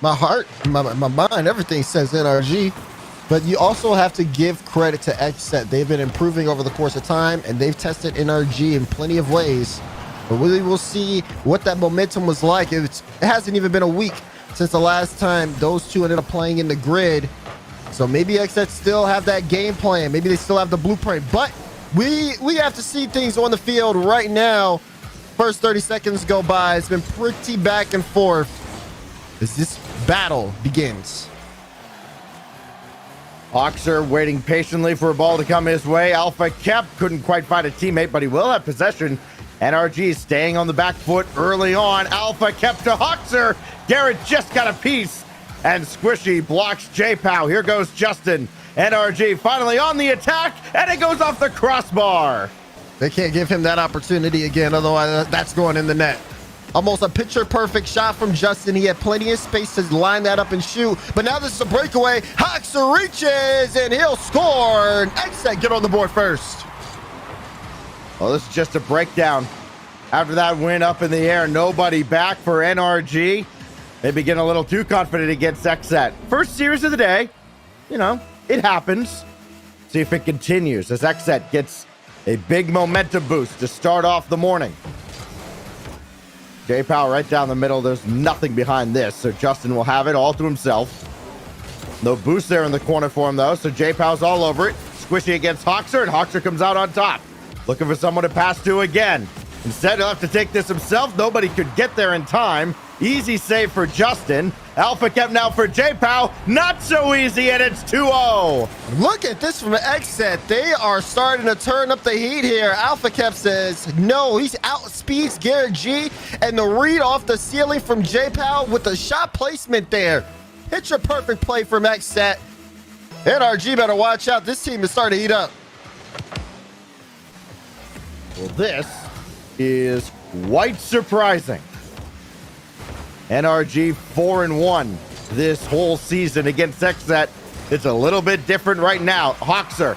My heart, my mind, everything says NRG. But you also have to give credit to XSET. They've been improving over the course of time, and they've tested NRG in plenty of ways. But we will see what that momentum was like. It hasn't even been a week since the last time those two ended up playing in the grid. So maybe XSET still have that game plan. Maybe they still have the blueprint. But we have to see things on the field right now. First 30 seconds go by. It's been pretty back and forth as this battle begins. Hoxer waiting patiently for a ball to come his way. Alpha Kep couldn't quite find a teammate, but he will have possession. NRG staying on the back foot early on. Alpha Kep to Hoxer. Garrett just got a piece. And Squishy blocks J-Pow. Here goes Justin. NRG finally on the attack, and it goes off the crossbar. They can't give him that opportunity again, otherwise that's going in the net. Almost a picture-perfect shot from Justin. He had plenty of space to line that up and shoot. But now this is a breakaway. Hoxer reaches, and he'll score. And XSET get on the board first. Well, this is just a breakdown. After that win up in the air, nobody back for NRG. Maybe getting a little too confident against XSET. First series of the day. You know, it happens. See if it continues as XSET gets a big momentum boost to start off the morning. J-Pow right down the middle. There's nothing behind this, so Justin will have it all to himself. No boost there in the corner for him, though, so J-Pow's all over it. Squishy against Hoxer, and Hoxer comes out on top. Looking for someone to pass to again. Instead, he'll have to take this himself. Nobody could get there in time. Easy save for Justin. Alpha Kep now for J-Pow. Not so easy, and it's 2-0. Look at this from XSET. They are starting to turn up the heat here. Alpha Kep says no. He outspeeds Garrett G, and the read off the ceiling from J-Pow with the shot placement there. Picture perfect play from XSET. NRG better watch out. This team is starting to heat up. Well, this is quite surprising. NRG 4-1 this whole season against XSET. It's a little bit different right now. Hoxer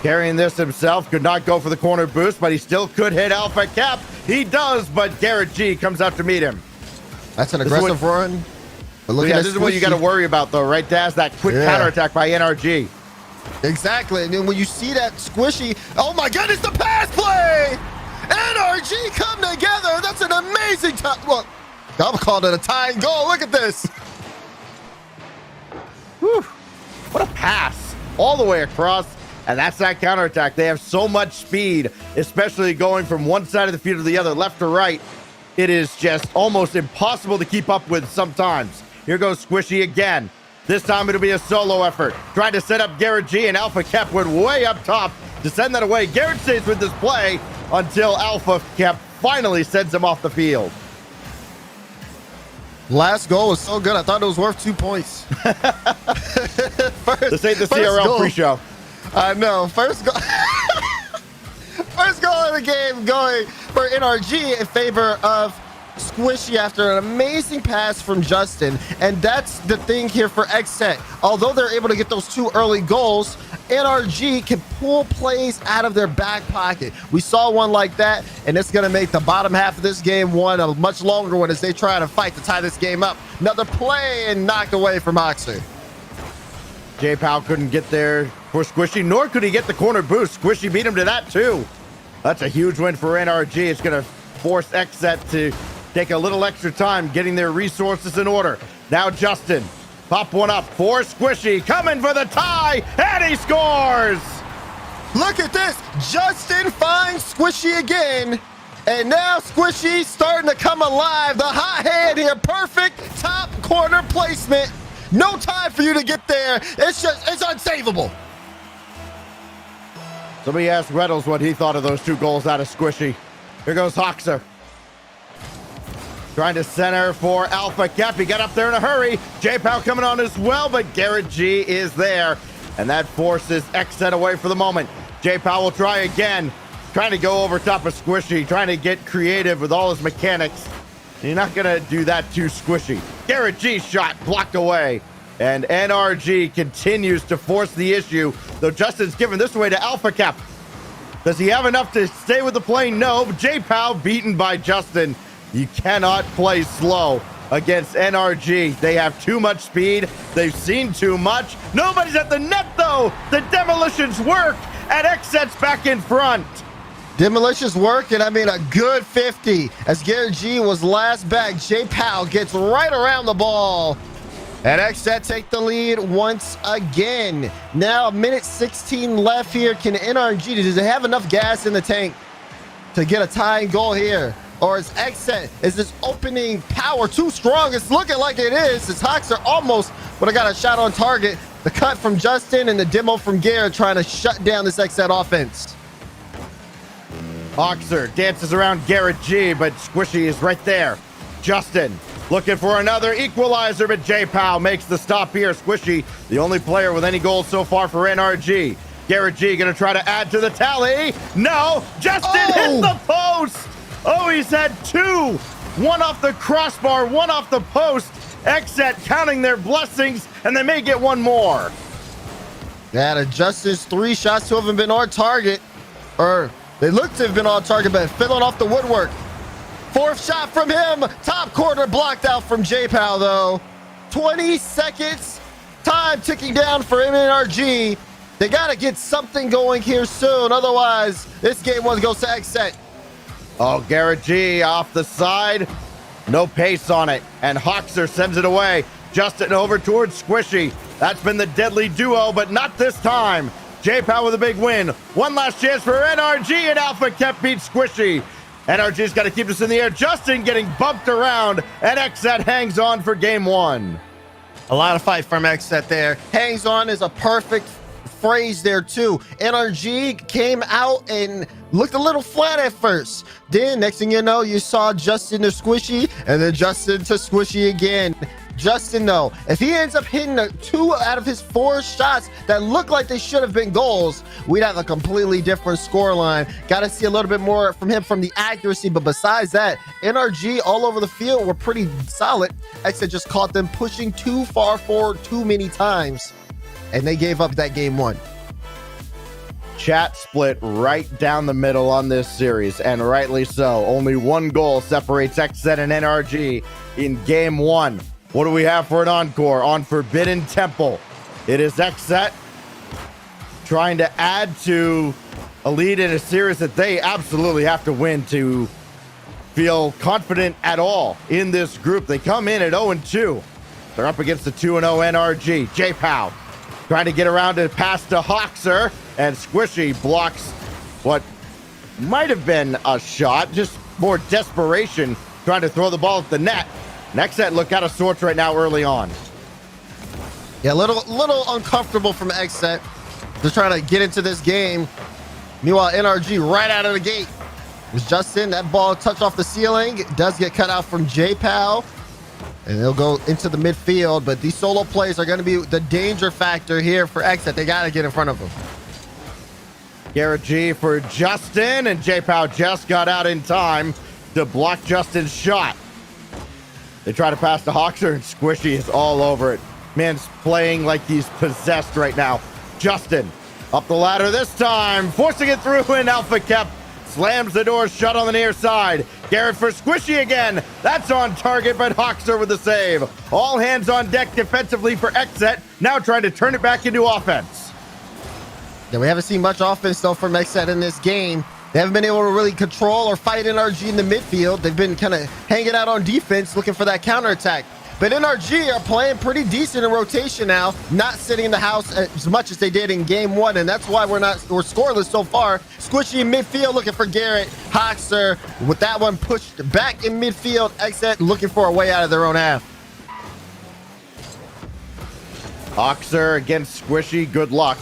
carrying this himself. Could not go for the corner boost, but he still could hit Alpha Kep. He does, but Garrett G comes out to meet him. That's an aggressive run. But look yeah, at this is what you got to worry about, though, right, Daz? That quick counterattack by NRG. Exactly. And then when you see that Squishy, oh my goodness, the pass play! NRG come together. That's an amazing time. Look, I'm calling it a tying goal. Look at this. Whew. What a pass all the way across. And that's that counterattack. They have so much speed, especially going from one side of the field to the other, left to right. It is just almost impossible to keep up with sometimes. Here goes Squishy again. This time it'll be a solo effort. Trying to set up Garrett G, and Alpha Kep went way up top to send that away. Garrett stays with this play until Alpha Kep finally sends him off the field. Last goal was so good. I thought it was worth 2 points. This ain't the CRL pre-show. I know. First goal. First goal of the game going for NRG in favor of Squishy after an amazing pass from Justin. And that's the thing here for XSET. Although they're able to get those 2 early goals, NRG can pull plays out of their back pocket. We saw one like that, and it's going to make the bottom half of this game one a much longer one as they try to fight to tie this game up. Another play and knocked away from Hoxer. J-Pow couldn't get there for Squishy, nor could he get the corner boost. Squishy beat him to that, too. That's a huge win for NRG. It's going to force XSET to take a little extra time getting their resources in order. Now Justin, pop one up for Squishy, coming for the tie, and he scores! Look at this. Justin finds Squishy again, and now Squishy starting to come alive. The hot hand here, perfect top corner placement. No time for you to get there. It's unsavable. Somebody asked Reynolds what he thought of those 2 goals out of Squishy. Here goes Hoxer. Trying to center for Alpha Kep. He got up there in a hurry. J-Pow coming on as well, but Garrett G is there. And that forces XSET away for the moment. J-Pow will try again. Trying to go over top of Squishy. Trying to get creative with all his mechanics. You're not going to do that too Squishy. Garrett G shot blocked away. And NRG continues to force the issue. Though Justin's giving this away to Alpha Kep. Does he have enough to stay with the play? No. J-Pow beaten by Justin. You cannot play slow. against NRG. They have too much speed. They've seen too much. Nobody's at the net, though. The demolitions work, and XSET's back in front. Demolitions work, and I mean a good 50 as Garrett G was last back. J Powell gets right around the ball. And XSET take the lead once again. Now, a minute 16 left here. Can NRG, does it have enough gas in the tank to get a tying goal here? Or is XSET, is this opening power too strong? It's looking like it is. His Hawks are almost, but I got a shot on target. The cut from Justin and the demo from Garrett trying to shut down this XSET offense. Hoxer dances around Garrett G, but Squishy is right there. Justin looking for another equalizer, but J Powell makes the stop here. Squishy, the only player with any goals so far for NRG. Garrett G gonna try to add to the tally. No, Justin hit the post. Oh, he's had two. One off the crossbar, one off the post. XSET counting their blessings, and they may get one more. Yeah, Justin's 3 shots, 2 of them been on target. Or they look to have been on target, but filling off the woodwork. 4th shot from him. Top corner blocked out from J Powell, though. 20 seconds. Time ticking down for NRG. They got to get something going here soon. Otherwise, this game 1 goes to XSET. Oh, Garrett G off the side. No pace on it. And Hoxer sends it away. Justin over towards Squishy. That's been the deadly duo, but not this time. J Powell with a big win. One last chance for NRG, and Alpha Kept beats Squishy. NRG's got to keep this in the air. Justin getting bumped around, and XSET hangs on for game 1. A lot of fight from XSET there. Hangs on is a perfect phrase there too. NRG came out and looked a little flat at first. Then next thing you know, you saw Justin to Squishy, and then Justin to Squishy again. Justin, though, if he ends up hitting 2 out of his 4 shots that look like they should have been goals, we'd have a completely different scoreline. Got to see a little bit more from him from the accuracy, but besides that, NRG all over the field were pretty solid. XSET just caught them pushing too far forward too many times, and they gave up that game 1. Chat split right down the middle on this series, and rightly so. Only 1 goal separates XSET and NRG in game 1. What do we have for an encore on Forbidden Temple? It is XSET trying to add to a lead in a series that they absolutely have to win to feel confident at all in this group. They come in at 0-2. They're up against the 2-0 NRG. J Powell trying to get around to pass to Hoxer, and Squishy blocks what might have been a shot, just more desperation, trying to throw the ball at the net. XSET look out of sorts right now early on. Yeah, a little uncomfortable from XSET. They're trying to get into this game. Meanwhile, NRG right out of the gate. It's Justin. That ball touched off the ceiling. It does get cut out from J Powell. And they'll go into the midfield. But these solo plays are going to be the danger factor here for XSET. They got to get in front of them. Garrett G for Justin. And J Powell just got out in time to block Justin's shot. They try to pass to Hoxer, and Squishy is all over it. Man's playing like he's possessed right now. Justin up the ladder this time, forcing it through, and Alpha Kept slams the door shut on the near side. Garrett for Squishy again. That's on target, but Hoxer with the save. All hands on deck defensively for XSET, now trying to turn it back into offense. Yeah, we haven't seen much offense, though, from XSET in this game. They haven't been able to really control or fight NRG in the midfield. They've been kind of hanging out on defense, looking for that counterattack. But NRG are playing pretty decent in rotation now, not sitting in the house as much as they did in game 1, and that's why we're scoreless so far. Squishy in midfield looking for Garrett. Hoxer with that one pushed back in midfield. XSET looking for a way out of their own half. Hoxer against Squishy, good luck.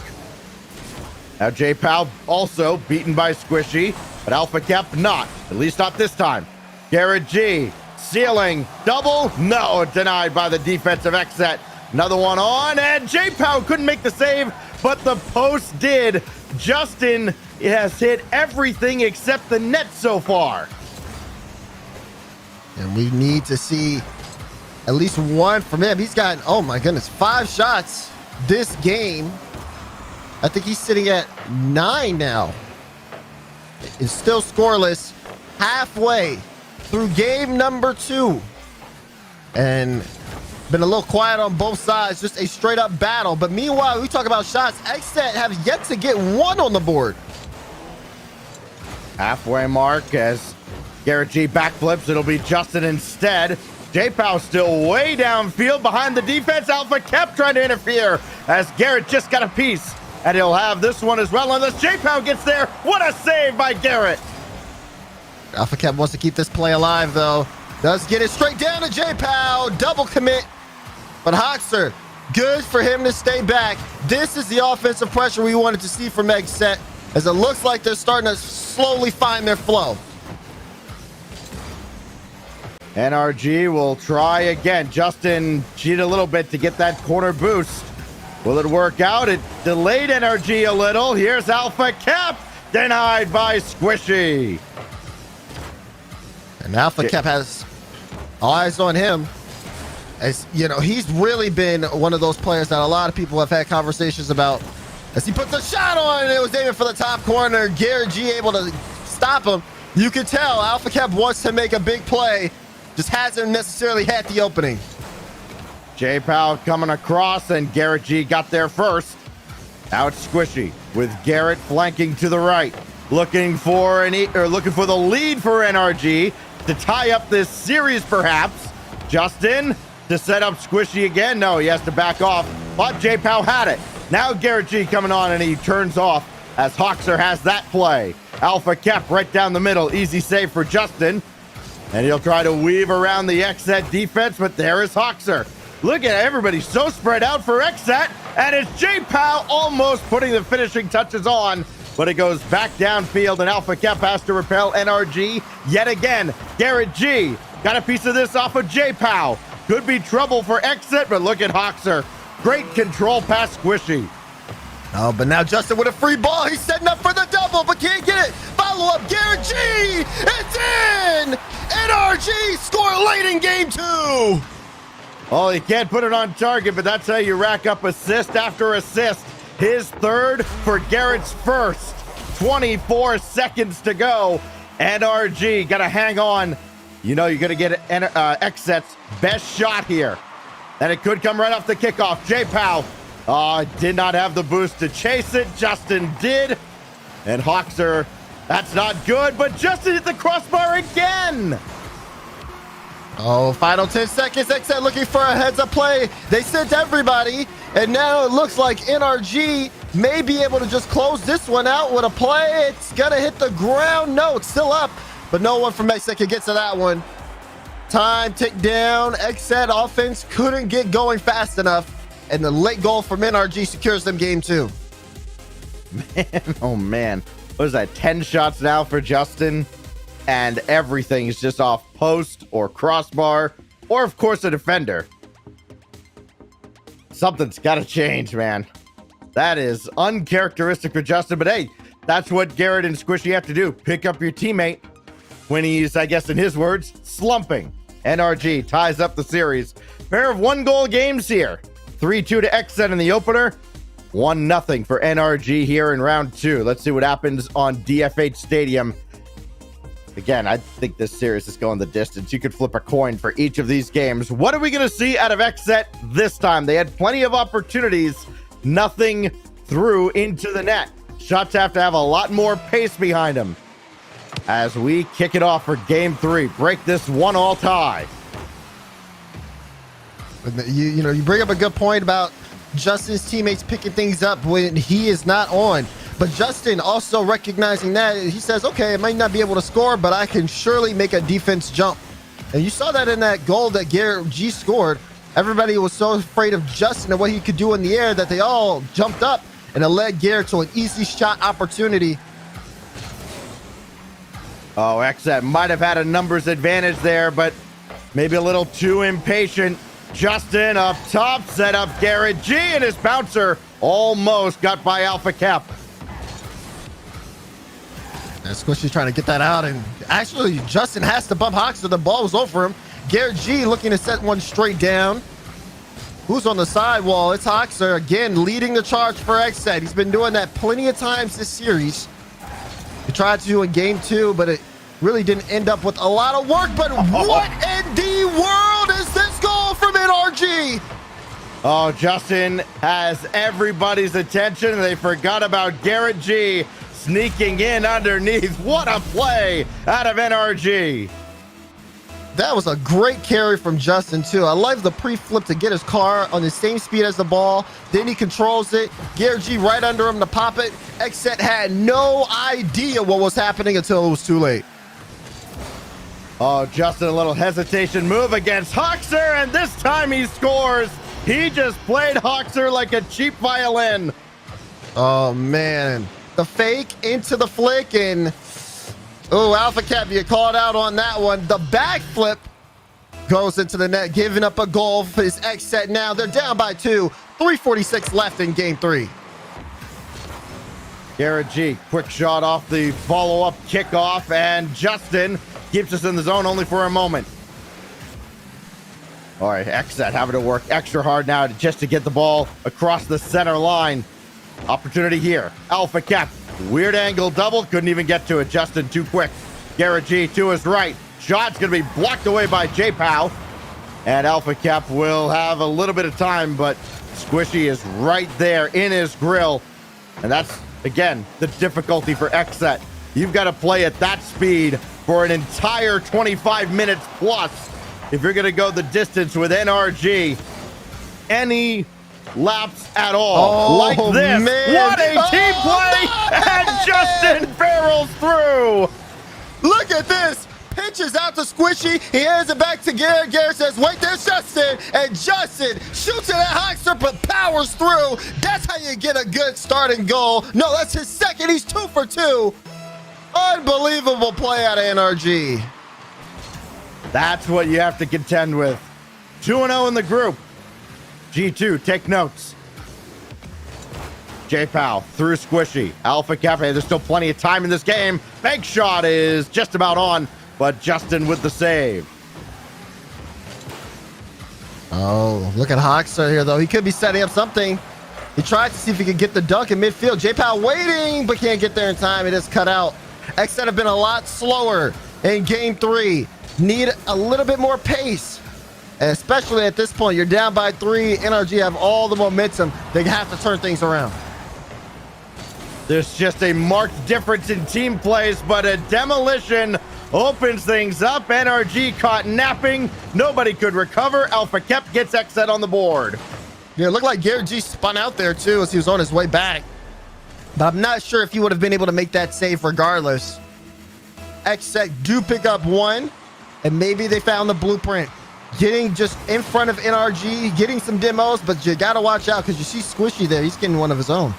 Now J Powell also beaten by Squishy, but Alpha Kept not, at least not this time. Garrett G, ceiling, double, no, denied by the defensive XSET. Another one on, and J Powell couldn't make the save, but the post did. Justin has hit everything except the net so far. And we need to see at least one from him. He's gotten, oh my goodness, 5 shots this game. I think he's sitting at 9 now. It's still scoreless halfway through game number 2. and been a little quiet on both sides, just a straight up battle. But meanwhile, we talk about shots. XSET have yet to get one on the board. Halfway mark as Garrett G backflips. It'll be Justin instead. J-Pow still way downfield behind the defense. Alpha Kep trying to interfere as Garrett just got a piece. And he'll have this one as well unless J-Pow gets there. What a save by Garrett. Alpha Kep wants to keep this play alive, though. Does get it straight down to J-Pow. Double commit. But Hoxer, good for him to stay back. This is the offensive pressure we wanted to see from XSET, as it looks like they're starting to slowly find their flow. NRG will try again. Justin cheated a little bit to get that corner boost. Will it work out? It delayed NRG a little. Here's Alpha Kep, denied by Squishy. And Alpha Kep has eyes on him. As you know, he's really been one of those players that a lot of people have had conversations about. As he put the shot on, and it was aiming for the top corner. Garrett G able to stop him. You can tell Alpha Kep wants to make a big play, just hasn't necessarily had the opening. J-Pow coming across, and Garrett G got there first. Now it's Squishy with Garrett flanking to the right, looking for the lead for NRG to tie up this series, perhaps. Justin to set up Squishy again. No, he has to back off, but J-Pow had it. Now Garrett G coming on, and he turns off as Hoxer has that play. Alpha Kep right down the middle. Easy save for Justin. And he'll try to weave around the XSET defense, but there is Hoxer. Look at everybody so spread out for XSET, and it's J-Pow almost putting the finishing touches on, but it goes back downfield, and Alpha Kep has to repel NRG yet again. Garrett G got a piece of this off of J-Pow. Could be trouble for XSET, but look at Hoxer. Great control past Squishy. Oh, but now Justin with a free ball. He's setting up for the double, but can't get it. Follow up, Garrett G. It's in. NRG score late in game 2. Well, he can't put it on target, but that's how you rack up assist after assist. His third for Garrett's first. 24 seconds to go. NRG got to hang on. You know you're going to get XSET's best shot here. And it could come right off the kickoff. J-Pow did not have the boost to chase it. Justin did. And Hoxer, that's not good, but Justin hit the crossbar again. Oh, final 10 seconds. XSET looking for a heads-up play. They sent everybody, and now it looks like NRG may be able to just close this one out with a play. It's going to hit the ground. No, it's still up, but no one from XSET can get to that one. Time tick down. XSET offense couldn't get going fast enough, and the late goal from NRG secures them game 2. Man, oh man. What is that, 10 shots now for Justin? And everything is just off post or crossbar, or of course a defender. Something's got to change, man. That is uncharacteristic for Justin, but hey, that's what Garrett and Squishy have to do. Pick up your teammate when he's, I guess in his words, slumping. NRG ties up the series. Pair of 1-goal games here. 3-2 to XSET in the opener. 1-0 for NRG here in round 2. Let's see what happens on DFH Stadium. Again, I think this series is going the distance. You could flip a coin for each of these games. What are we going to see out of XSET this time? They had plenty of opportunities. Nothing through into the net. Shots have to have a lot more pace behind them. As we kick it off for game 3. Break this 1-1 tie. You bring up a good point about Justin's teammates picking things up when he is not on. But Justin also recognizing that, he says, okay, I might not be able to score, but I can surely make a defense jump. And you saw that in that goal that Garrett G scored. Everybody was so afraid of Justin and what he could do in the air that they all jumped up, and it led Garrett to an easy shot opportunity. Oh, XSET might have had a numbers advantage there, but maybe a little too impatient. Justin up top, set up Garrett G, and his bouncer almost got by Alpha Kep. And Squishy's trying to get that out, and actually Justin has to bump Hoxer. The ball was over him. Garrett G looking to set one straight down. Who's on the sidewall? It's Hoxer again, leading the charge for XSET. He's been doing that plenty of times this series. He tried to do in game 2, but it really didn't end up with a lot of work. But what in the world is this going NRG. Oh, Justin has everybody's attention. They forgot about Garrett G sneaking in underneath. What a play out of NRG. That was a great carry from Justin, too. I love the pre-flip to get his car on the same speed as the ball. Then he controls it. Garrett G right under him to pop it. XSET had no idea what was happening until it was too late. Oh, Justin, a little hesitation move against Hoxer, and this time he scores. He just played Hoxer like a cheap violin. Oh, man. The fake into the flick, and oh, Alpha Cap, you called out on that one. The backflip goes into the net, giving up a goal for his XSET now. They're down by 2. 3:46 left in game 3. Garrett G, quick shot off the follow-up kickoff, and Justin keeps us in the zone only for a moment. All right, XSET having to work extra hard now just to get the ball across the center line. Opportunity here. Alpha Cap, weird angle double, couldn't even get to it. Justin too quick. Garrett G to his right. Shot's going to be blocked away by J-Pow. And Alpha Cap will have a little bit of time, but Squishy is right there in his grill. And that's, again, the difficulty for XSET. You've got to play at that speed for an entire 25 minutes plus if you're going to go the distance with NRG. Any laps at all like this. Man. What a team play! No! And Justin barrels through. Look at this. Pitches out to Squishy. He hands it back to Garrett. Garrett says, wait, there's Justin. And Justin shoots it at Hoxer, but powers through. That's how you get a good starting goal. No, that's his second. He's 2 for 2. Unbelievable play out of NRG. That's what you have to contend with. 2-0 in the group. G2, take notes. J-Pow through Squishy. Alpha Cafe, there's still plenty of time in this game. Bank shot is just about on, but Justin with the save. Oh, look at Hoxer here, though. He could be setting up something. He tried to see if he could get the dunk in midfield. J-Pow waiting, but can't get there in time. It is cut out. XSET have been a lot slower in game 3. Need a little bit more pace. And especially at this point, you're down by 3. NRG have all the momentum. They have to turn things around. There's just a marked difference in team plays, but a demolition opens things up. NRG caught napping. Nobody could recover. Alpha Kep gets XSET on the board. Yeah, it looked like Garrett G spun out there, too, as he was on his way back. But I'm not sure if he would have been able to make that save regardless. XSET do pick up 1, and maybe they found the blueprint. Getting just in front of NRG, getting some demos, but you got to watch out because you see Squishy there. He's getting one of his own.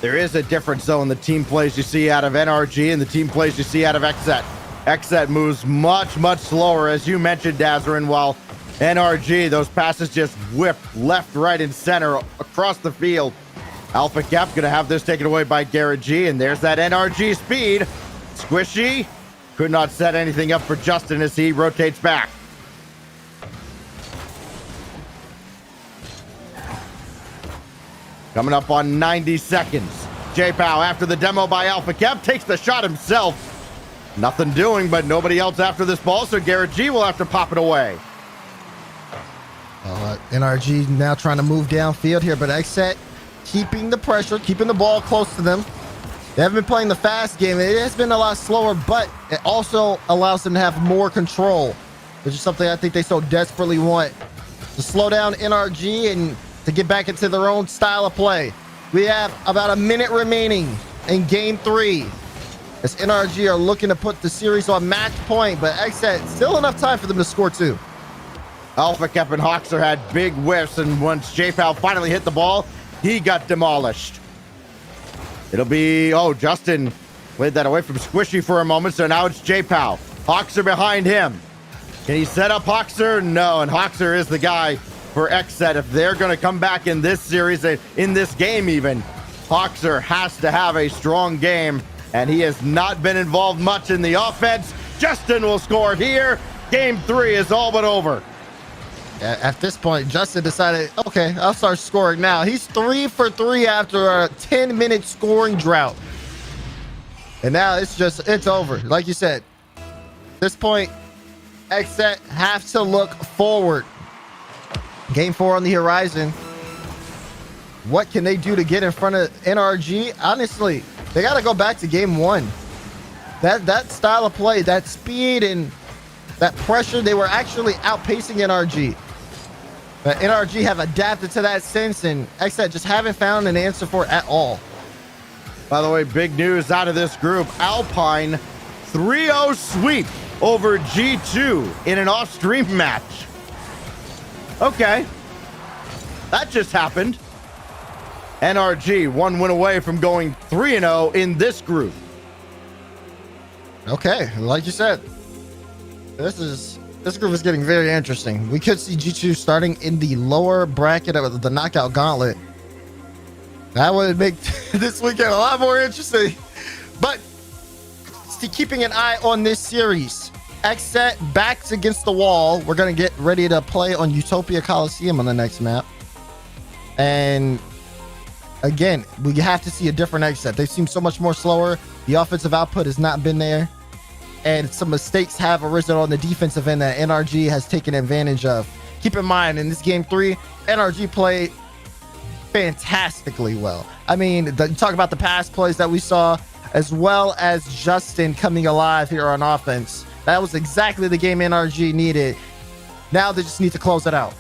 There is a difference, though, in the team plays you see out of NRG and the team plays you see out of XSET. XSET moves much, much slower, as you mentioned, Dazarin, while NRG, those passes just whip left, right, and center across the field. Alpha Cap going to have this taken away by Garrett G, and there's that NRG speed. Squishy could not set anything up for Justin as he rotates back. Coming up on 90 seconds. J-Pow, after the demo by Alpha Cap, takes the shot himself. Nothing doing, but nobody else after this ball, so Garrett G will have to pop it away. NRG now trying to move downfield here, but XSET keeping the pressure, keeping the ball close to them. They haven't been playing the fast game. It has been a lot slower, but it also allows them to have more control, which is something I think they so desperately want. To slow down NRG and to get back into their own style of play. We have about a minute remaining in game 3. As NRG are looking to put the series on match point, but XSET still enough time for them to score 2. Alpha Cap and Hoxer had big whiffs, and once J-Pow finally hit the ball, he got demolished. It'll be, oh, Justin played that away from Squishy for a moment, so now it's J-Pow. Hoxer behind him. Can he set up Hoxer? No, and Hoxer is the guy for XSET. If they're going to come back in this series, in this game even, Hoxer has to have a strong game, and he has not been involved much in the offense. Justin will score here. Game 3 is all but over. At this point, Justin decided, okay, I'll start scoring now. He's 3 for 3 after a 10-minute scoring drought. And now it's over. Like you said, at this point, XSET have to look forward. Game 4 on the horizon. What can they do to get in front of NRG? Honestly, they got to go back to game 1. That style of play, that speed and that pressure, they were actually outpacing NRG. But NRG have adapted to that since, and XSET just haven't found an answer for it at all. By the way, big news out of this group. Alpine 3-0 sweep over G2 in an off-stream match. Okay. That just happened. NRG 1 win away from going 3-0 in this group. Okay, like you said, this group is getting very interesting. We could see G2 starting in the lower bracket of the knockout gauntlet. That would make this weekend a lot more interesting. But keeping an eye on this series. XSET backs against the wall. We're going to get ready to play on Utopia Coliseum on the next map. And again, we have to see a different XSET. They seem so much more slower. The offensive output has not been there. And some mistakes have arisen on the defensive end that NRG has taken advantage of. Keep in mind, in this game 3, NRG played fantastically well. I mean, talk about the pass plays that we saw, as well as Justin coming alive here on offense. That was exactly the game NRG needed. Now they just need to close it out.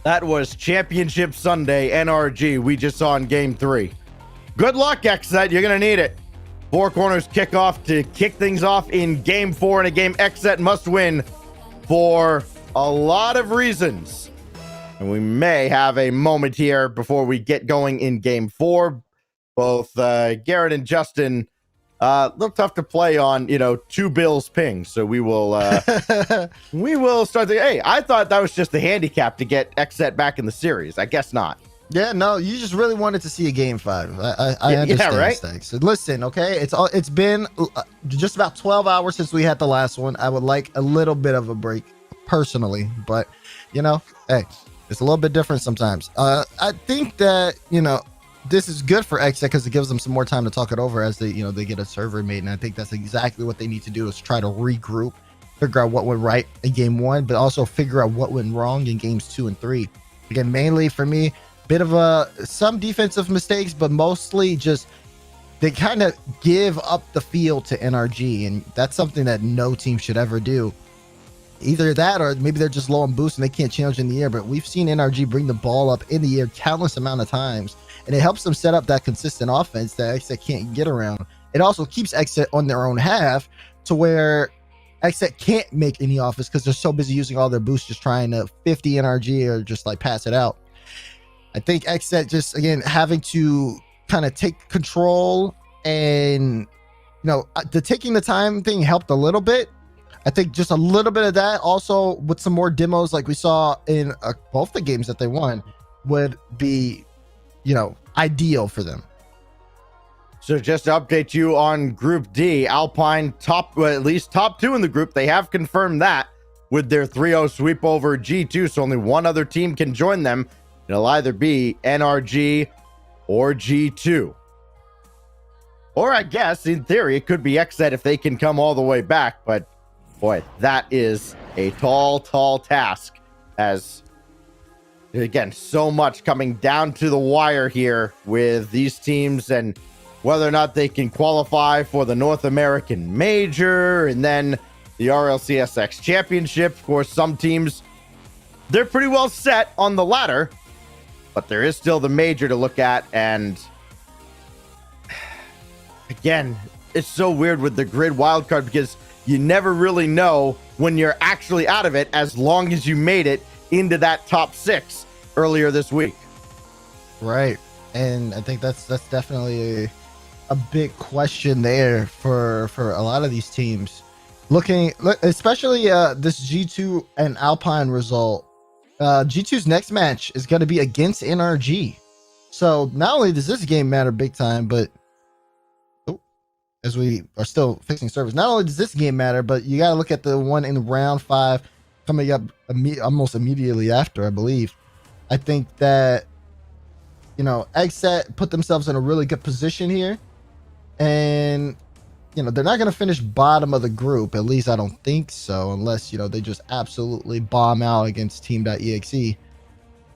That was Championship Sunday NRG we just saw in game 3. Good luck, XSET. You're going to need it. Four corners kickoff to kick things off in game 4 in a game XSET must win for a lot of reasons. And we may have a moment here before we get going in game 4. Both Garrett and Justin look tough to play on, 2 Bills ping. So we will we will start the. Hey, I thought that was just the handicap to get XSET back in the series. I guess not. Yeah, no, you just really wanted to see a game 5. I understand. Yeah, right. Mistakes. So listen, okay, it's been just about 12 hours since we had the last one. I would like a little bit of a break personally, but hey, it's a little bit different sometimes. I think that this is good for XSET because it gives them some more time to talk it over as they they get a server made, and I think that's exactly what they need to do, is try to regroup, figure out what went right in game 1, but also figure out what went wrong in games 2 and 3. Again, mainly for me, bit of some defensive mistakes, but mostly just they kind of give up the field to NRG, and that's something that no team should ever do. Either that, or maybe they're just low on boost and they can't challenge in the air. But we've seen NRG bring the ball up in the air countless amount of times, and it helps them set up that consistent offense that XSET can't get around. It also keeps XSET on their own half to where XSET can't make any offense because they're so busy using all their boosts just trying to 50 NRG or just like pass it out. I think XSET just, again, having to kind of take control, and the taking the time thing helped a little bit. I think just a little bit of that, also with some more demos like we saw in both the games that they won, would be ideal for them. So just to update you on Group D, Alpine at least top 2 in the group. They have confirmed that with their 3-0 sweep over G2, so only one other team can join them. It'll either be NRG or G2. Or I guess, in theory, it could be XSET if they can come all the way back. But, boy, that is a tall, tall task. As, again, so much coming down to the wire here with these teams and whether or not they can qualify for the North American Major and then the RLCS Championship. Of course, some teams, they're pretty well set on the ladder. But there is still the major to look at, and again, it's so weird with the grid wildcard because you never really know when you're actually out of it, as long as you made it into that top 6 earlier this week. Right, and I think that's definitely a big question there for a lot of these teams. Looking, especially this G2 and Alpine result. G2's next match is going to be against NRG. So not only does this game matter big time, but as we are still fixing servers, not only does this game matter, but you got to look at the one in round 5 coming up almost immediately after, I believe. I think that, XSET put themselves in a really good position here. And, they're not going to finish bottom of the group. At least I don't think so, unless, they just absolutely bomb out against Team.exe.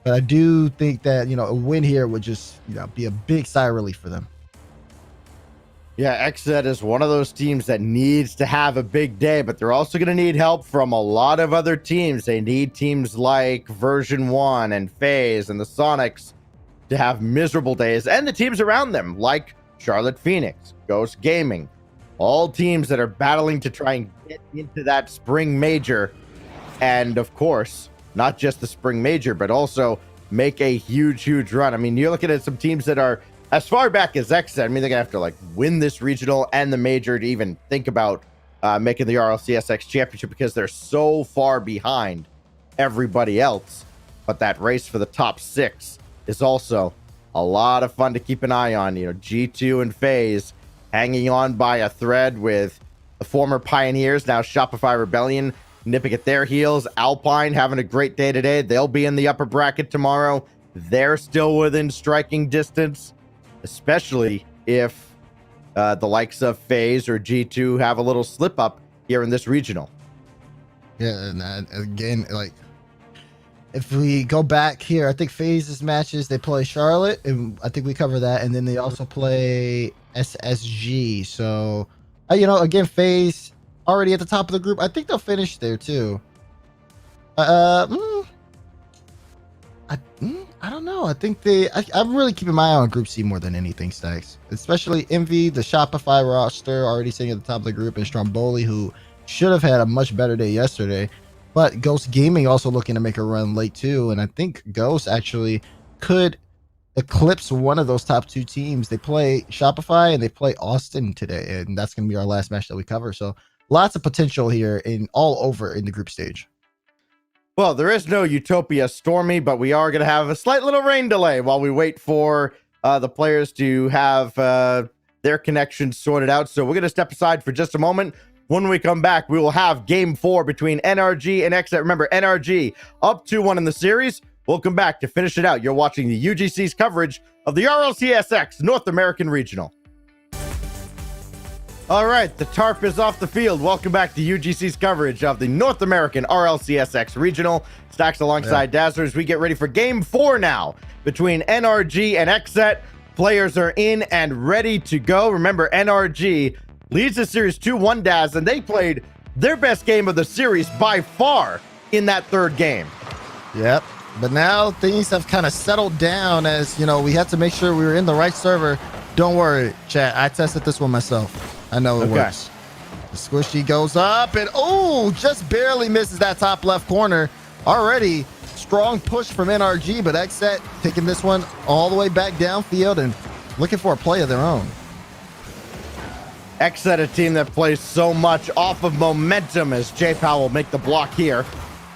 But I do think that, a win here would just, be a big sigh of relief for them. Yeah, XSET is one of those teams that needs to have a big day, but they're also going to need help from a lot of other teams. They need teams like Version 1 and FaZe and the Sonics to have miserable days, and the teams around them like Charlotte Phoenix, Ghost Gaming, all teams that are battling to try and get into that spring major. And of course, not just the spring major, but also make a huge run. I mean, you're looking at some teams that are as far back as XSET. I mean, they're gonna have to like win this regional and the major to even think about making the RLCSX championship, because they're so far behind everybody else. But that race for the top 6 is also a lot of fun to keep an eye on. G2 and FaZe hanging on by a thread, with the former Pioneers, now Shopify Rebellion, nipping at their heels. Alpine having a great day today. They'll be in the upper bracket tomorrow. They're still within striking distance, especially if the likes of FaZe or G2 have a little slip up here in this regional. Yeah, and again, like, if we go back here, I think FaZe's matches, they play Charlotte, and I think we cover that, and then they also play SSG. So, again, FaZe already at the top of the group. I think they'll finish there too. I don't know. I think I'm really keeping my eye on Group C more than anything, Stacks. Especially Envy, the Shopify roster, already sitting at the top of the group, and Stromboli, who should have had a much better day yesterday. But Ghost Gaming also looking to make a run late too, and I think Ghost actually could eclipse one of those top 2 teams. They play Shopify and they play Austin today, and that's going to be our last match that we cover. So lots of potential here in all over in the group stage. Well, there is no Utopia Stormy, but we are going to have a slight little rain delay while we wait for the players to have their connections sorted out. So we're going to step aside for just a moment. When we come back, we will have Game 4 between NRG and XSET. Remember, NRG up 2-1 in the series. We'll come back to finish it out. You're watching the UGC's coverage of the RLCSX North American Regional. All right, the tarp is off the field. Welcome back to UGC's coverage of the North American RLCSX Regional. Stacks alongside Dazzlers. We get ready for Game 4 now between NRG and XSET. Players are in and ready to go. Remember, NRG leads the series 2-1, Daz, and they played their best game of the series by far in that third game. Yep. But now things have kind of settled down, as, we had to make sure we were in the right server. Don't worry, chat. I tested this one myself. I know it works. The squishy goes up and, just barely misses that top left corner. Already strong push from NRG, but XSET taking this one all the way back downfield and looking for a play of their own. XSET, a team that plays so much off of momentum, as J-Pow will make the block here.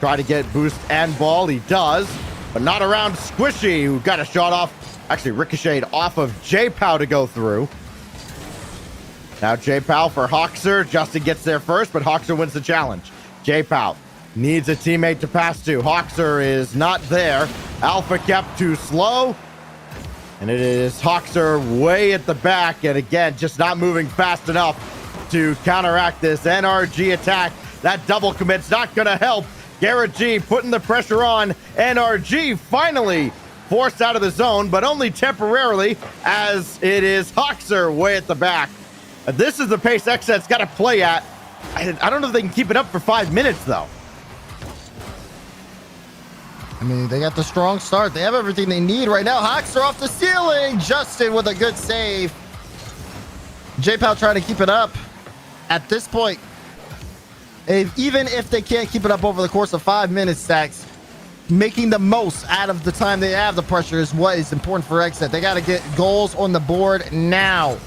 Try to get boost and ball. He does, but not around Squishy, who got a shot off, actually ricocheted off of J-Pow to go through. Now J-Pow for Hoxer. Justin gets there first, but Hoxer wins the challenge. J-Pow needs a teammate to pass to. Hoxer is not there. Alpha kept too slow. And it is Hoxer way at the back. And again, just not moving fast enough to counteract this NRG attack. That double commit's not going to help. Garrett G putting the pressure on. NRG finally forced out of the zone, but only temporarily, as it is Hoxer way at the back. This is the pace XSET's got to play at. I don't know if they can keep it up for 5 minutes, though. I mean, they got the strong start. They have everything they need right now. Hawks are off the ceiling. Justin with a good save. J-Pow trying to keep it up. At this point, even if they can't keep it up over the course of 5 minutes, Stacks, making the most out of the time they have the pressure is what is important for XSET. They got to get goals on the board now,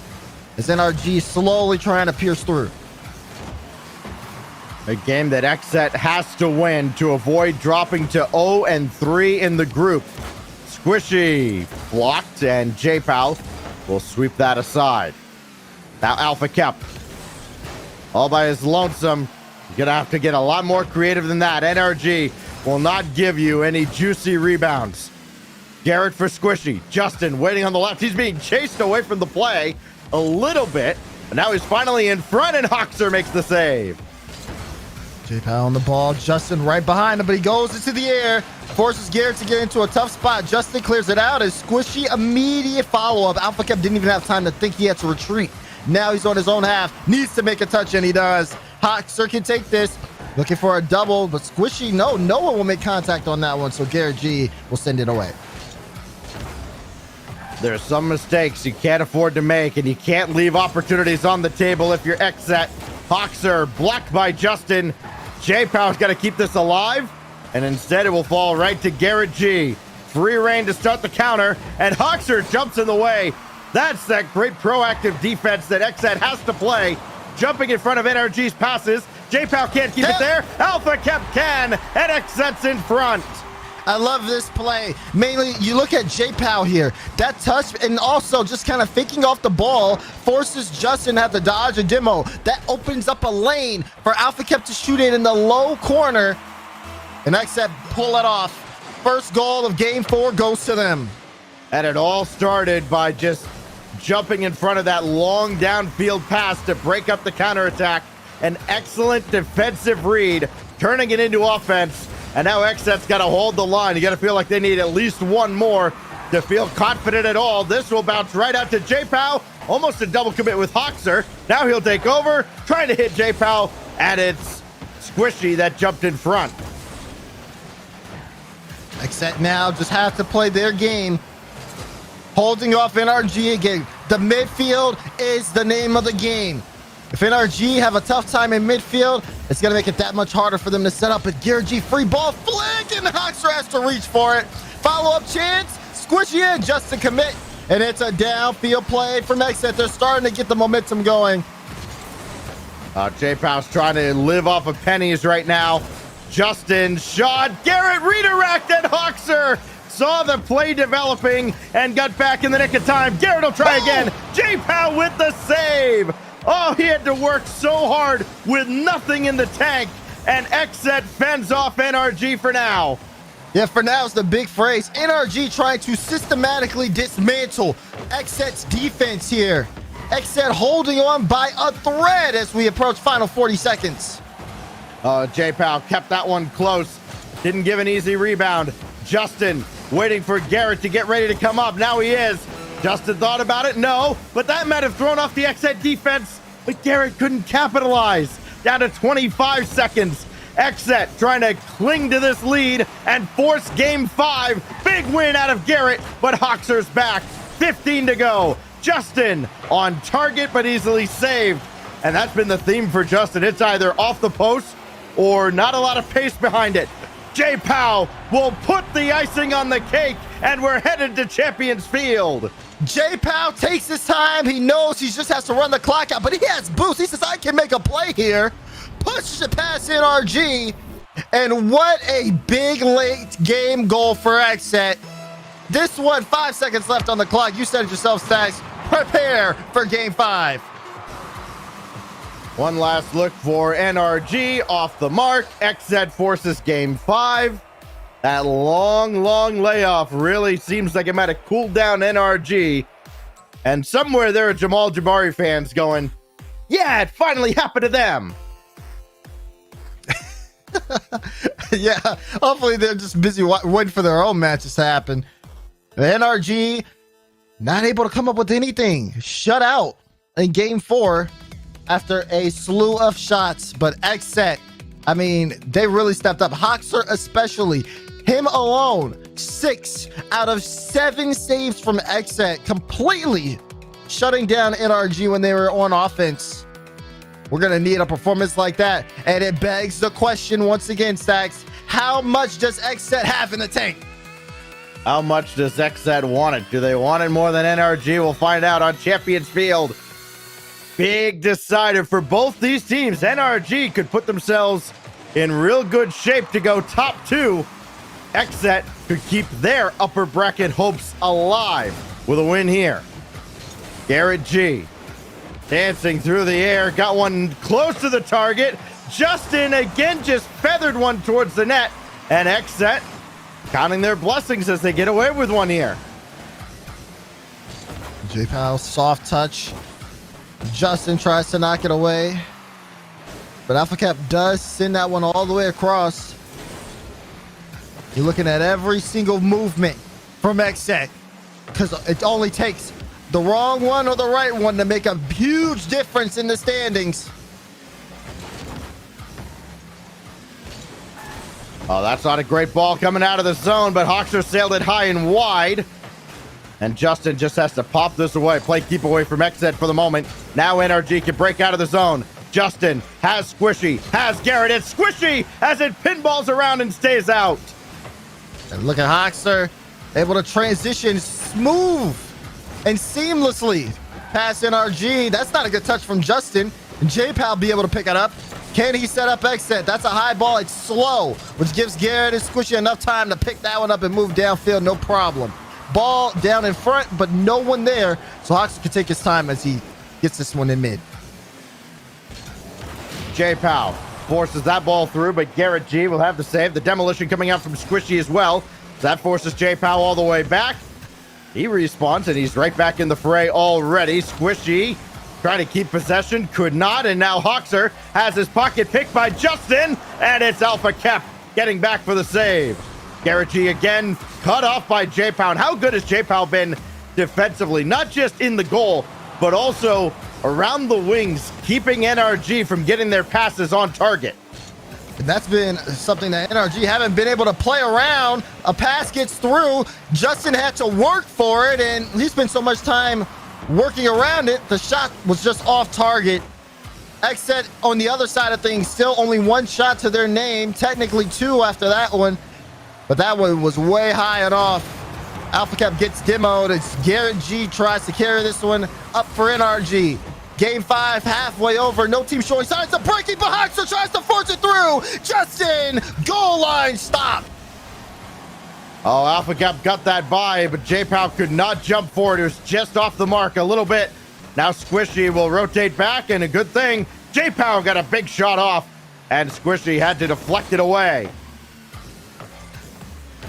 as NRG slowly trying to pierce through. A game that XSET has to win to avoid dropping to 0-3 in the group. Squishy blocked, and J-Pow will sweep that aside. Now Alpha Kep, all by his lonesome. You're gonna have to get a lot more creative than that. NRG will not give you any juicy rebounds. Garrett for Squishy. Justin waiting on the left. He's being chased away from the play a little bit, but now he's finally in front, and Hoxer makes the save. J-Pow on the ball. Justin right behind him, but he goes into the air. Forces Garrett to get into a tough spot. Justin clears it out. A squishy immediate follow-up. Alpha Cap didn't even have time to think he had to retreat. Now he's on his own half. Needs to make a touch, and he does. Hoxer can take this. Looking for a double, but squishy, no one will make contact on that one, so Garrett G will send it away. There's some mistakes you can't afford to make, and you can't leave opportunities on the table if you're XSET. Hoxer blocked by Justin. J-Pow's got to keep this alive, and instead it will fall right to Garrett G. Free reign to start the counter, and Hoxer jumps in the way. That's that great proactive defense that XSET has to play. Jumping in front of NRG's passes. J-Pow can't keep it there. Alpha Cap can, and XSET's in front. I love this play. Mainly, you look at J-Pow here. That touch, and also just kind of faking off the ball, forces Justin to have to dodge a demo. That opens up a lane for Alpha Cap to shoot in the low corner. And XSET pull it off. First goal of game 4 goes to them. And it all started by just jumping in front of that long downfield pass to break up the counterattack. An excellent defensive read, turning it into offense. And now XSET's got to hold the line. You got to feel like they need at least one more to feel confident at all. This will bounce right out to J-Pow. Almost a double commit with Hoxer. Now he'll take over, trying to hit J-Pow, and it's Squishy that jumped in front. XSET now just have to play their game. Holding off NRG again. The midfield is the name of the game. If NRG have a tough time in midfield, it's going to make it that much harder for them to set up. But Garrett G, free ball flick, and Hoxer has to reach for it. Follow-up chance, squishy in just to commit. And it's a downfield play from XSET. They're starting to get the momentum going. J-Pow's trying to live off of pennies right now. Justin shot, Garrett redirect, and Hoxer saw the play developing and got back in the nick of time. Garrett will try again. J-Pow with the save. Oh, he had to work so hard with nothing in the tank, and XSET fends off NRG for now. Yeah, for now is the big phrase. NRG trying to systematically dismantle XSET's defense here. XSET holding on by a thread as we approach final 40 seconds. J-Pow kept that one close. Didn't give an easy rebound. Justin waiting for Garrett to get ready to come up. Now he is. Justin thought about it, no, but that might have thrown off the XSET defense, but Garrett couldn't capitalize. Down to 25 seconds. XSET trying to cling to this lead and force game 5. Big win out of Garrett, but Hoxer's back. 15 to go. Justin on target, but easily saved. And that's been the theme for Justin. It's either off the post or not a lot of pace behind it. J-Pow will put the icing on the cake, and we're headed to Champions Field. J-Pow takes his time. He knows he just has to run the clock out, but he has boost. He says, I can make a play here. Pushes it past NRG. And what a big late game goal for XSET. This one, 5 seconds left on the clock. You said it yourself, Stacks. Prepare for game 5. One last look for NRG off the mark. XSET forces game 5. That long layoff really seems like it might have cooled down NRG. And somewhere there are Jamal Jabari fans going, yeah, it finally happened to them. Yeah, hopefully they're just busy waiting for their own matches to happen. The NRG not able to come up with anything. Shut out in game 4 after a slew of shots. But XSET, I mean, they really stepped up. Hoxer especially. Him alone, 6 out of 7 saves from XSET, completely shutting down NRG when they were on offense. We're going to need a performance like that. And it begs the question once again, Stacks, how much does XSET have in the tank? How much does XSET want it? Do they want it more than NRG? We'll find out on Champions Field. Big decider for both these teams. NRG could put themselves in real good shape to go top 2. XSET could keep their upper bracket hopes alive with a win here. Garrett G dancing through the air, got one close to the target. Justin again just feathered one towards the net, and XSET counting their blessings as they get away with one here. J-Pow, soft touch. Justin tries to knock it away. But Alpha Cap does send that one all the way across. You're looking at every single movement from XSET, because it only takes the wrong one or the right one to make a huge difference in the standings. Oh, that's not a great ball coming out of the zone, but Hoxer sailed it high and wide. And Justin just has to pop this away. Play keep away from XSET for the moment. Now NRG can break out of the zone. Justin has Squishy, has Garrett. It's Squishy as it pinballs around and stays out. And look at Hoxer, able to transition smooth and seamlessly past NRG. That's not a good touch from Justin. And J-Pal be able to pick it up. Can he set up XSET? That's a high ball. It's slow, which gives Garrett and Squishy enough time to pick that one up and move downfield, no problem. Ball down in front, but no one there. So Hoxer can take his time as he gets this one in mid. J-Pow forces that ball through, but Garrett G will have the save. The demolition coming out from Squishy as well. That forces J-Pow all the way back. He respawns, and he's right back in the fray already. Squishy trying to keep possession, could not, and now Hoxer has his pocket picked by Justin, and it's Alpha Cap getting back for the save. Garrett G again cut off by J-Pow. How good has J-Pow been defensively, not just in the goal, but also around the wings, keeping NRG from getting their passes on target. And that's been something that NRG haven't been able to play around. A pass gets through. Justin had to work for it, and he spent so much time working around it. The shot was just off target. XSET on the other side of things, still only one shot to their name. Technically two after that one, but that one was way high and off. Alpha Cap gets demoed. It's Garrett G tries to carry this one up for NRG. Game 5 halfway over. No team showing signs of breaking, but Hoxer tries to force it through. Justin, goal line stop. Oh, Alpha Cap got that by, but J-Pow could not jump forward. It was just off the mark a little bit. Now Squishy will rotate back, and a good thing, J-Pow got a big shot off, and Squishy had to deflect it away.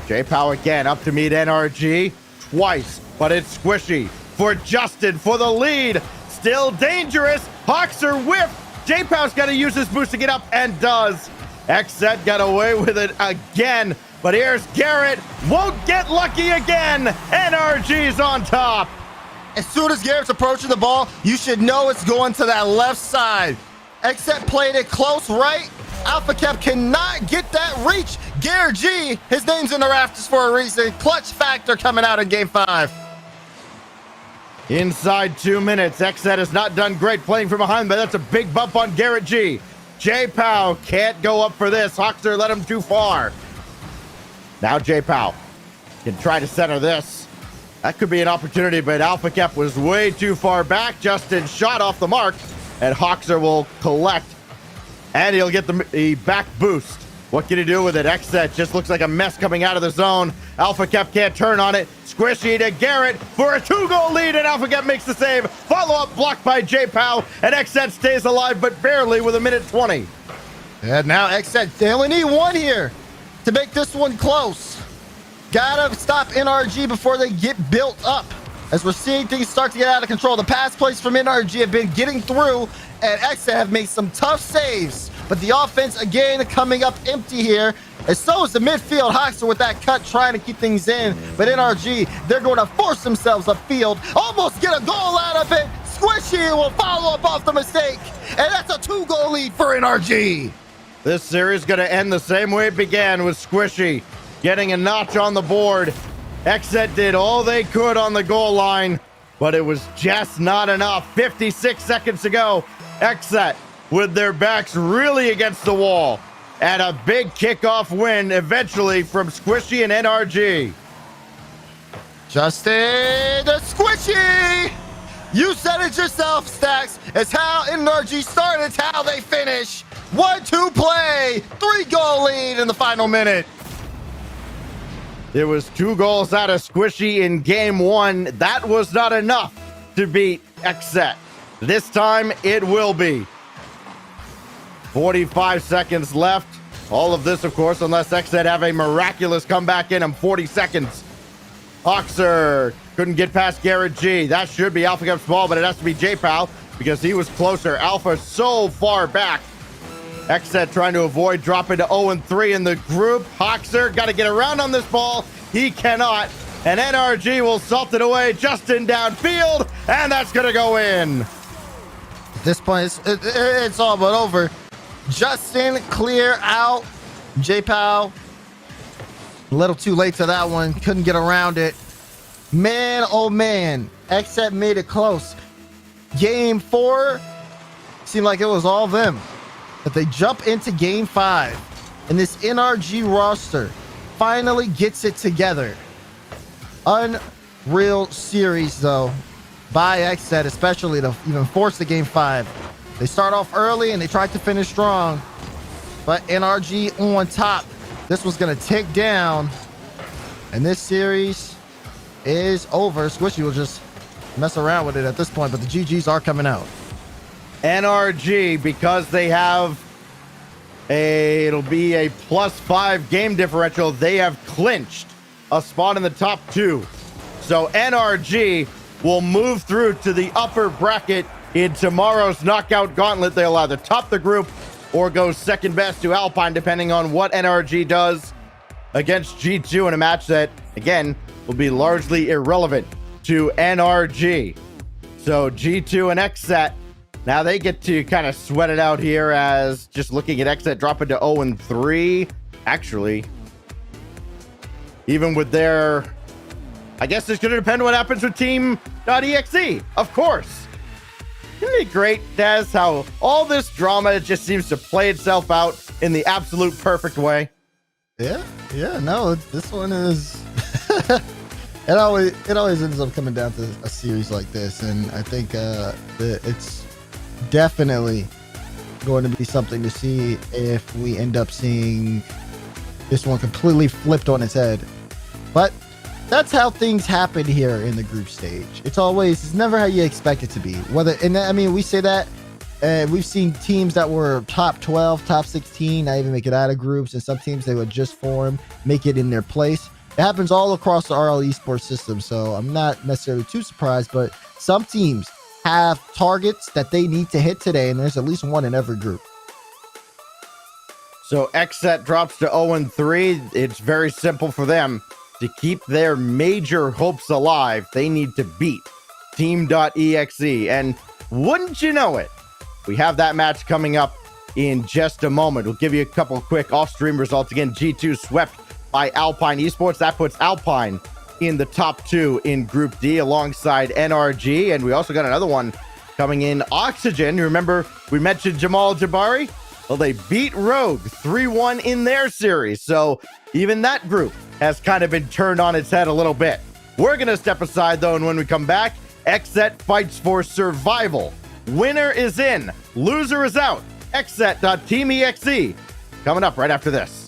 J-Pow again up to meet NRG twice, but it's Squishy for Justin for the lead. Still dangerous. Hoxer whiffed. J-Pow's got to use his boost to get up, and does. XSET got away with it again, but here's Garrett. Won't get lucky again. NRG's on top. As soon as Garrett's approaching the ball, you should know it's going to that left side. XSET played it close right. Alpha Cap cannot get that reach. Garrett G, his name's in the rafters for a reason. Clutch factor coming out in game 5. Inside 2 minutes, XSET has not done great playing from behind, but that's a big bump on Garrett G. J-Pow can't go up for this. Hoxer let him too far. Now J-Pow can try to center this. That could be an opportunity, but Alpha Cap was way too far back. Justin shot off the mark, and Hoxer will collect, and he'll get the back boost. What can he do with it? XSET just looks like a mess coming out of the zone. Alpha Cap can't turn on it. Squishy to Garrett for a 2-goal lead, and Alpha Cap makes the save. Follow-up blocked by J-Pow, and XSET stays alive, but barely with 1:20. And now XSET, they only need one here to make this one close. Gotta stop NRG before they get built up. As we're seeing things start to get out of control, the pass plays from NRG have been getting through, and XSET have made some tough saves. But the offense, again, coming up empty here. And so is the midfield. Hoxer with that cut, trying to keep things in. But NRG, they're going to force themselves upfield. Almost get a goal out of it. Squishy will follow up off the mistake. And that's a 2-goal lead for NRG. This series going to end the same way it began, with Squishy getting a notch on the board. XSET did all they could on the goal line, but it was just not enough. 56 seconds to go. XSET with their backs really against the wall, and a big kickoff win eventually from Squishy and NRG. Justin the Squishy! You said it yourself, Stacks. It's how NRG started, it's how they finish. 1-2 play, 3-goal lead in the final minute. There was 2 goals out of Squishy in game 1. That was not enough to beat XSET. This time it will be. 45 seconds left. All of this, of course, unless XSET have a miraculous comeback in them. 40 seconds. Hoxer couldn't get past Garrett G. That should be Alpha Cap's ball, but it has to be J-Pow because he was closer. Alpha so far back. XSET trying to avoid dropping to 0-3 in the group. Hoxer got to get around on this ball. He cannot. And NRG will salt it away just in downfield. And that's going to go in. At this point, it's all but over. Justin, clear out. J-Pow, a little too late to that one. Couldn't get around it. Man, oh man. XSET made it close. Game 4 seemed like it was all them. But they jump into game 5. And this NRG roster finally gets it together. Unreal series, though, by XSET, especially to even force the game 5. They start off early and they tried to finish strong. But NRG on top. This was going to tick down. And this series is over. Squishy will just mess around with it at this point, but the GGs are coming out. NRG, because they have it'll be a +5 game differential, they have clinched a spot in the top 2. So NRG will move through to the upper bracket in tomorrow's knockout gauntlet. They'll either top the group or go second best to Alpine, depending on what NRG does against G2 in a match that, again, will be largely irrelevant to NRG. So G2 and XSET, now they get to kind of sweat it out here, as just looking at XSET dropping to 0-3. Actually, even with their, I guess it's going to depend on what happens with Team.exe, of course. Isn't it great, Daz, how all this drama just seems to play itself out in the absolute perfect way? Yeah, no, this one is it always ends up coming down to a series like this, and I think it's definitely going to be something to see if we end up seeing this one completely flipped on its head. But that's how things happen here in the group stage. It's never how you expect it to be. We say that, and we've seen teams that were top 12, top 16, not even make it out of groups, and some teams they would just form, make it in their place. It happens all across the RL esports system, so I'm not necessarily too surprised, but some teams have targets that they need to hit today, and there's at least one in every group. So XSET drops to 0-3. It's very simple for them. To keep their major hopes alive, they need to beat Team.exe. And wouldn't you know it, we have that match coming up in just a moment. We'll give you a couple quick off-stream results. Again, G2 swept by Alpine Esports. That puts Alpine in the top 2 in Group D alongside NRG. And we also got another one coming in, Oxygen. You remember we mentioned Jamal Jabari? Well, they beat Rogue 3-1 in their series. So even that group has kind of been turned on its head a little bit. We're going to step aside, though, and when we come back, XSET fights for survival. Winner is in, loser is out. XSET.Team.exe coming up right after this.